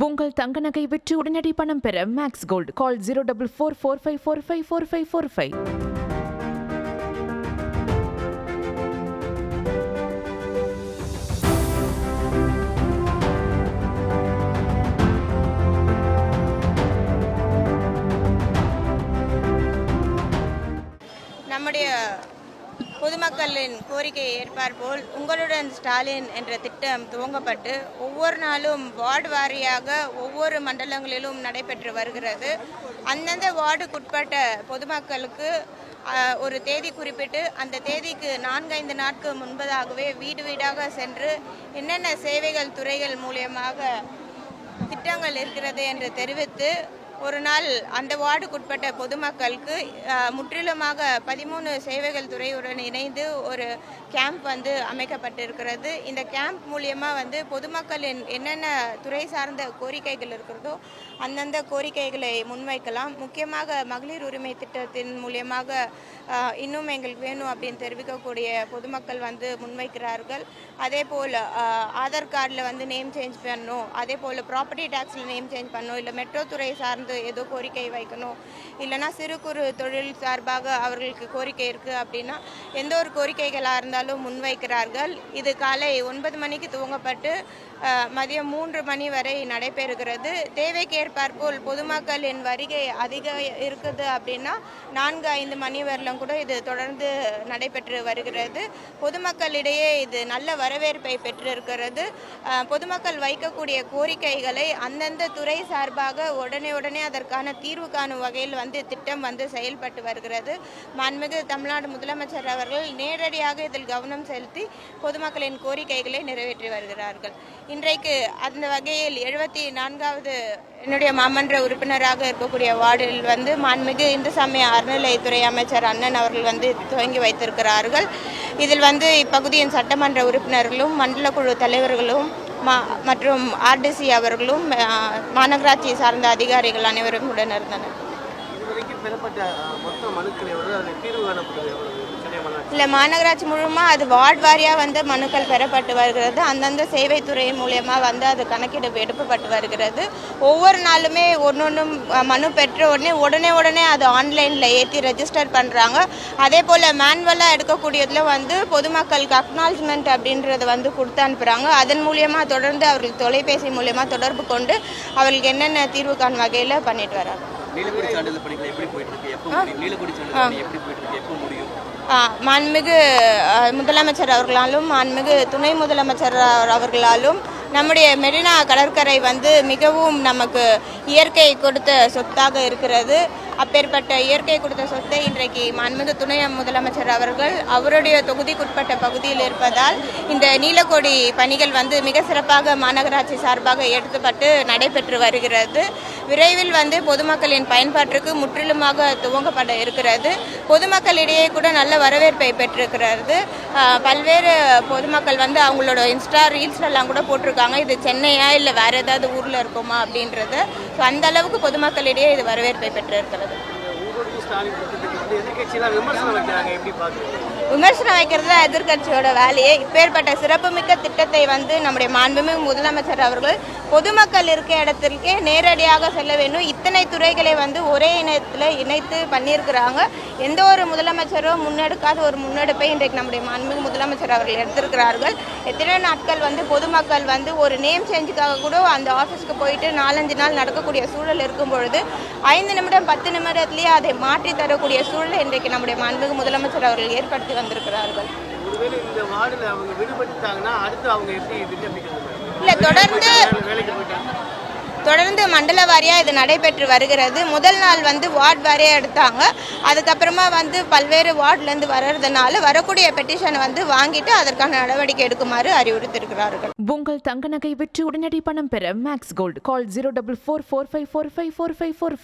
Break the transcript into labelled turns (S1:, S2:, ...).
S1: உங்கள் தங்க நகை விற்று உடனடி பணம் பெற மேக்ஸ் கோல்ட் கால் 0444545545.
S2: நம்முடைய பொதுமக்களின் கோரிக்கையை ஏற்பார்போல் உங்களுடன் ஸ்டாலின் என்ற திட்டம் துவங்கப்பட்டு ஒவ்வொரு நாளும் வார்டு வாரியாக ஒவ்வொரு மண்டலங்களிலும் நடைபெற்று வருகிறது. அந்தந்த வார்டுக்குட்பட்ட பொதுமக்களுக்கு ஒரு தேதி குறிப்பிட்டு அந்த தேதிக்கு 4-5 நாட்கள் முன்பதாகவே வீடு வீடாக சென்று என்னென்ன சேவைகள் துறைகள் மூலியமாக திட்டங்கள் இருக்கிறது என்று தெரிவித்து ஒரு நாள் அந்த வார்டுக்குட்பட்ட பொதுமக்களுக்கு முற்றிலுமாக 13 சேவைகள் துறையுடன் இணைந்து ஒரு கேம்ப் அமைக்கப்பட்டிருக்கிறது. இந்த கேம்ப் மூலியமாக பொதுமக்களின் என்னென்ன துறை சார்ந்த கோரிக்கைகள் இருக்கிறதோ அந்தந்த கோரிக்கைகளை முன்வைக்கலாம். முக்கியமாக மகளிர் உரிமை திட்டத்தின் மூலியமாக இன்னும் எங்களுக்கு வேணும் அப்படின்னு தெரிவிக்கக்கூடிய பொதுமக்கள் முன்வைக்கிறார்கள். அதே போல் ஆதார் கார்டில் நேம் சேஞ்ச் பண்ணணும், அதே போல் ப்ராப்பர்ட்டி டேக்ஸில் நேம் சேஞ்ச் பண்ணணும், இல்லை மெட்ரோ துறை சார்ந்து ஏதோ கோரிக்கை வைக்கணும், இல்லைனா சிறு குறு தொழில் சார்பாக அவர்களுக்கு கோரிக்கை இருக்குது அப்படின்னா எந்த ஒரு கோரிக்கைகளாக இருந்தாலும் முன்வைக்கிறார்கள். இது காலை 9 மணிக்கு துவங்கப்பட்டு மதியம் 3 மணி வரை நடைபெறுகிறது. தேவைக்கேற்பாற்போல் பொதுமக்களின் வருகை அதிகம் இருக்குது அப்படின்னா 4-5 மணி வரலும் கூட இது தொடர்ந்து நடைபெற்று வருகிறது. பொதுமக்களிடையே இது நல்ல வரவேற்பை பெற்றிருக்கிறது. பொதுமக்கள் வைக்கக்கூடிய கோரிக்கைகளை அந்தந்த துறை சார்பாக உடனே அதற்கான தீர்வு காணும் வகையில் திட்டம் செயல்பட்டு வருகிறது. மாண்புமிகு தமிழ்நாடு முதலமைச்சர் அவர்கள் நேரடியாக இதில் கவனம் செலுத்தி பொதுமக்களின் கோரிக்கைகளை நிறைவேற்றி வருகிறார்கள். இன்றைக்கு அந்த வகையில் 74வது என்னுடைய மாமன்ற உறுப்பினராக இருக்கக்கூடிய வார்டில் மாண்புமிகு இந்து சமய அறநிலையத்துறை அமைச்சர் அண்ணன் அவர்கள் துவங்கி வைத்திருக்கிறார்கள். இதில் இப்பகுதியின் சட்டமன்ற உறுப்பினர்களும் மண்டல குழு தலைவர்களும் மற்றும் ஆர்டிசி அவர்களும் மாநகராட்சி சார்ந்த அதிகாரிகள் அனைவரும் உடன் இருந்தனர். இல்லை, மாநகராட்சி மூலமாக அது வார்டு வாரியாக மனுக்கள் பெறப்பட்டு வருகிறது. அந்தந்த சேவை துறை மூலமாக அது கணக்கீடு எடுக்கப்பட்டு வருகிறது. ஒவ்வொரு நாளுமே ஒன்றும் மனு பெற்ற உடனே அது ஆன்லைனில் ஏற்றி ரெஜிஸ்டர் பண்ணுறாங்க. அதே போல் மேனுவலாக எடுக்கக்கூடியதில் பொதுமக்களுக்கு அக்னாலஜ்மெண்ட் அப்படின்றத கொடுத்து அனுப்புகிறாங்க. அதன் மூலியமாக தொடர்ந்து அவர்கள் தொலைபேசி மூலயமா தொடர்பு கொண்டு அவர்களுக்கு என்னென்ன தீர்வு காணும் வகையில் பண்ணிட்டு வராங்க. மாண்புமிகு முதலமைச்சர் அவர்களாலும் மாண்புமிகு துணை முதலமைச்சர் அவர்களாலும் நம்முடைய மெரினா கடற்கரை மிகவும் நமக்கு இயற்கை கொடுத்த சொத்தாக இருக்கிறது. அப்பேற்பட்ட இயற்கை கொடுத்த சொத்தை இன்றைக்கு மாண்புமிகு துணை முதலமைச்சர் அவர்கள் அவருடைய தொகுதிக்குட்பட்ட பகுதியில் இருப்பதால் இந்த நீலக்கொடி பணிகள் மிக சிறப்பாக மாநகராட்சி சார்பாக எடுக்கப்பட்டு நடைபெற்று வருகிறது. விரைவில் பொதுமக்களின் பயன்பாட்டிற்கு முற்றிலுமாக துவங்கப்பட இருக்கிறது. பொதுமக்களிடையே கூட நல்ல வரவேற்பை பெற்றிருக்கிறது. பல்வேறு பொதுமக்கள் அவங்களோட இன்ஸ்டா ரீல்ஸ்லாம் கூட போட்டிருக்காங்க, இது சென்னையா இல்லை வேற ஏதாவது ஊரில் இருக்குமா அப்படின்றது. ஸோ அந்த அளவுக்கு பொதுமக்களிடையே இது வரவேற்பை பெற்றிருக்கிறது. விமர்சனம் வைக்கிறது தான் எதிர்கட்சியோட வேலையே. இப்பேற்பட்ட சிறப்புமிக்க திட்டத்தை நம்முடைய மாண்புமிகு முதலமைச்சர் அவர்கள் பொதுமக்கள் இருக்க இடத்திற்கே நேரடியாக செல்ல வேண்டும். இத்தனை துறைகளை ஒரே இணையத்தில் இணைத்து பண்ணியிருக்கிறாங்க. எந்த ஒரு முதலமைச்சரும் முன்னெடுக்காத ஒரு முன்னெடுப்பை இன்றைக்கு நம்முடைய மாண்புமிகு முதலமைச்சர் அவர்கள் எடுத்திருக்கிறார்கள். எத்தனை நாட்கள் பொதுமக்கள் ஒரு நேம் சேஞ்சுக்காக கூட அந்த ஆஃபீஸ்க்கு போயிட்டு 4-5 நாள் நடக்கக்கூடிய சூழல் இருக்கும் பொழுது 5 நிமிடம் 10 நிமிடத்திலேயே அதை மாற்றி தரக்கூடிய சூழல் இன்றைக்கு நம்முடைய மாண்புமிகு முதலமைச்சர் அவர்கள் ஏற்படுத்தி வந்திருக்கிறார்கள். இல்லை, தொடர்ந்து மண்டல வாரியாக இது நடைபெற்று வருகிறது. முதல் நாள் வார்டு வாரியாக எடுத்தாங்க. அதுக்கப்புறமா பல்வேறு வார்டுலேருந்து வர்றதுனால வரக்கூடிய பெட்டிஷனை வாங்கிட்டு அதற்கான நடவடிக்கை எடுக்குமாறு அறிவுறுத்திருக்கிறார்கள்.
S1: உங்கள் தங்க நகை விற்று உடனடி பணம் பெற மேக்ஸ் கோல்ட் கால் 044454554545.